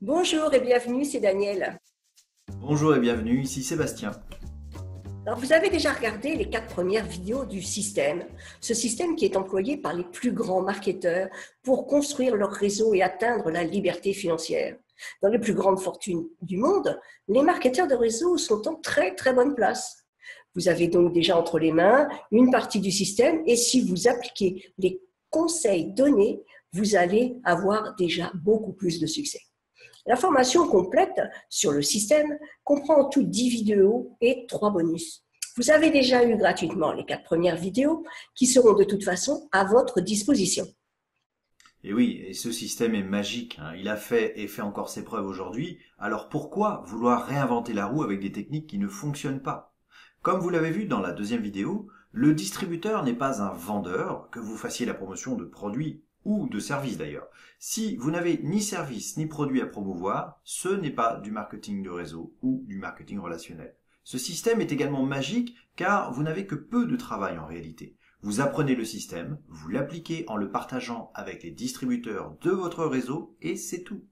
Bonjour et bienvenue, c'est Daniel. Bonjour et bienvenue, ici Sébastien. Alors, vous avez déjà regardé les 4 premières vidéos du système, ce système qui est employé par les plus grands marketeurs pour construire leur réseau et atteindre la liberté financière. Dans les plus grandes fortunes du monde, les marketeurs de réseau sont en très très bonne place. Vous avez donc déjà entre les mains une partie du système et si vous appliquez les conseils donnés, vous allez avoir déjà beaucoup plus de succès. La formation complète sur le système comprend en tout 10 vidéos et 3 bonus. Vous avez déjà eu gratuitement les 4 premières vidéos qui seront de toute façon à votre disposition. Et oui, et ce système est magique, hein. Il a fait et fait encore ses preuves aujourd'hui. Alors pourquoi vouloir réinventer la roue avec des techniques qui ne fonctionnent pas? Comme vous l'avez vu dans la deuxième vidéo, le distributeur n'est pas un vendeur, que vous fassiez la promotion de produits ou de services d'ailleurs. Si vous n'avez ni service ni produit à promouvoir, ce n'est pas du marketing de réseau ou du marketing relationnel. Ce système est également magique car vous n'avez que peu de travail en réalité. Vous apprenez le système, vous l'appliquez en le partageant avec les distributeurs de votre réseau et c'est tout.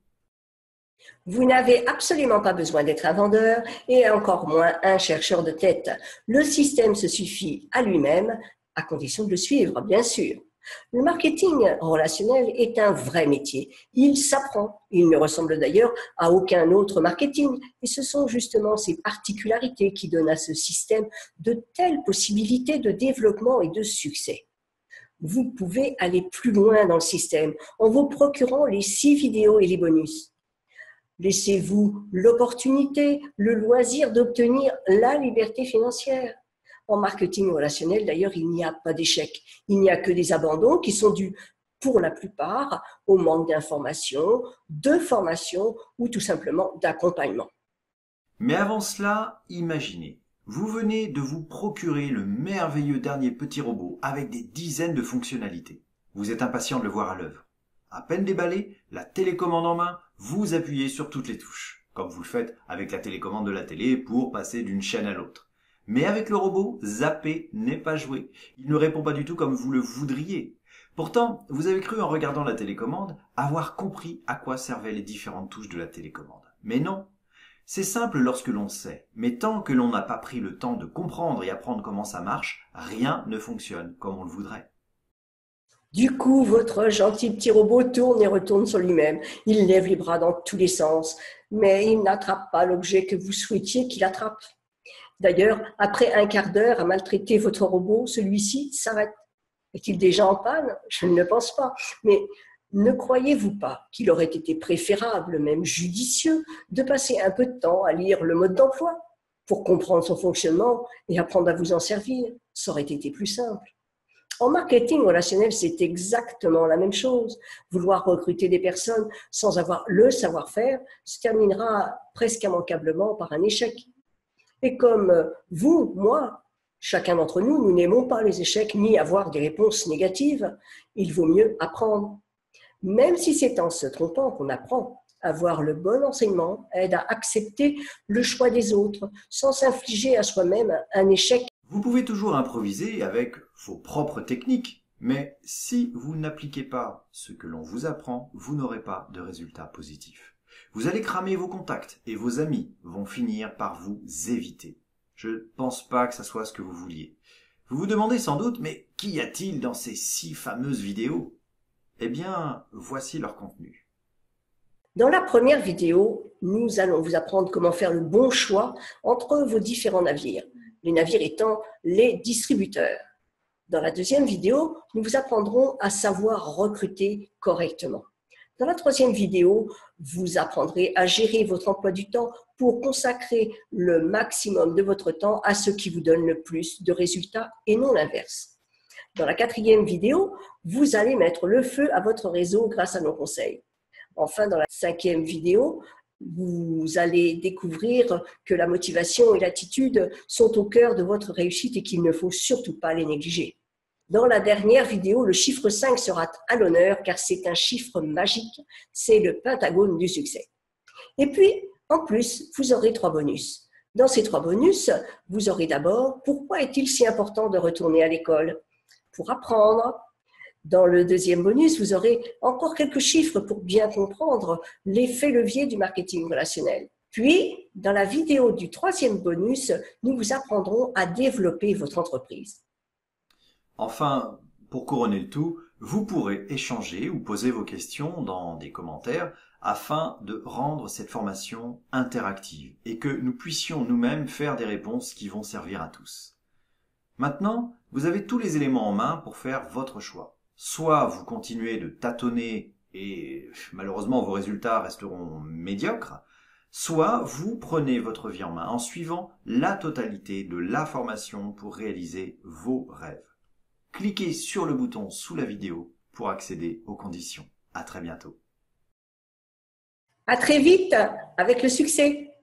Vous n'avez absolument pas besoin d'être un vendeur et encore moins un chercheur de tête. Le système se suffit à lui-même, à condition de le suivre, bien sûr. Le marketing relationnel est un vrai métier. Il s'apprend. Il ne ressemble d'ailleurs à aucun autre marketing. Et ce sont justement ces particularités qui donnent à ce système de telles possibilités de développement et de succès. Vous pouvez aller plus loin dans le système en vous procurant les 6 vidéos et les bonus. Laissez-vous l'opportunité, le loisir d'obtenir la liberté financière. En marketing relationnel, d'ailleurs, il n'y a pas d'échec. Il n'y a que des abandons qui sont dus, pour la plupart, au manque d'information, de formation ou tout simplement d'accompagnement. Mais avant cela, imaginez. Vous venez de vous procurer le merveilleux dernier petit robot avec des dizaines de fonctionnalités. Vous êtes impatient de le voir à l'œuvre. À peine déballé, la télécommande en main, vous appuyez sur toutes les touches, comme vous le faites avec la télécommande de la télé pour passer d'une chaîne à l'autre. Mais avec le robot, zapper n'est pas joué. Il ne répond pas du tout comme vous le voudriez. Pourtant, vous avez cru en regardant la télécommande avoir compris à quoi servaient les différentes touches de la télécommande. Mais non. C'est simple lorsque l'on sait, mais tant que l'on n'a pas pris le temps de comprendre et apprendre comment ça marche, rien ne fonctionne comme on le voudrait. Du coup, votre gentil petit robot tourne et retourne sur lui-même. Il lève les bras dans tous les sens, mais il n'attrape pas l'objet que vous souhaitiez qu'il attrape. D'ailleurs, après un quart d'heure à maltraiter votre robot, celui-ci s'arrête. Est-il déjà en panne? Je ne le pense pas. Mais ne croyez-vous pas qu'il aurait été préférable, même judicieux, de passer un peu de temps à lire le mode d'emploi pour comprendre son fonctionnement et apprendre à vous en servir? Ça aurait été plus simple. En marketing relationnel, c'est exactement la même chose. Vouloir recruter des personnes sans avoir le savoir-faire se terminera presque immanquablement par un échec. Et comme vous, moi, chacun d'entre nous, nous n'aimons pas les échecs ni avoir des réponses négatives, il vaut mieux apprendre. Même si c'est en se trompant qu'on apprend, avoir le bon enseignement aide à accepter le choix des autres sans s'infliger à soi-même un échec. Vous pouvez toujours improviser avec vos propres techniques, mais si vous n'appliquez pas ce que l'on vous apprend, vous n'aurez pas de résultats positifs. Vous allez cramer vos contacts et vos amis vont finir par vous éviter. Je ne pense pas que ça soit ce que vous vouliez. Vous vous demandez sans doute, mais qu'y a-t-il dans ces 6 fameuses vidéos? Eh bien, voici leur contenu. Dans la première vidéo, nous allons vous apprendre comment faire le bon choix entre vos différents navires, les navires étant les distributeurs. Dans la deuxième vidéo, nous vous apprendrons à savoir recruter correctement. Dans la troisième vidéo, vous apprendrez à gérer votre emploi du temps pour consacrer le maximum de votre temps à ce qui vous donne le plus de résultats et non l'inverse. Dans la quatrième vidéo, vous allez mettre le feu à votre réseau grâce à nos conseils. Enfin, dans la cinquième vidéo, vous allez découvrir que la motivation et l'attitude sont au cœur de votre réussite et qu'il ne faut surtout pas les négliger. Dans la dernière vidéo, le chiffre 5 sera à l'honneur car c'est un chiffre magique, c'est le pentagone du succès. Et puis, en plus, vous aurez 3 bonus. Dans ces 3 bonus, vous aurez d'abord pourquoi est-il si important de retourner à l'école? Pour apprendre. Dans le deuxième bonus, vous aurez encore quelques chiffres pour bien comprendre l'effet levier du marketing relationnel. Puis, dans la vidéo du troisième bonus, nous vous apprendrons à développer votre entreprise. Enfin, pour couronner le tout, vous pourrez échanger ou poser vos questions dans des commentaires afin de rendre cette formation interactive et que nous puissions nous-mêmes faire des réponses qui vont servir à tous. Maintenant, vous avez tous les éléments en main pour faire votre choix. Soit vous continuez de tâtonner et malheureusement vos résultats resteront médiocres, soit vous prenez votre vie en main en suivant la totalité de la formation pour réaliser vos rêves. Cliquez sur le bouton sous la vidéo pour accéder aux conditions. À très bientôt. À très vite avec le succès!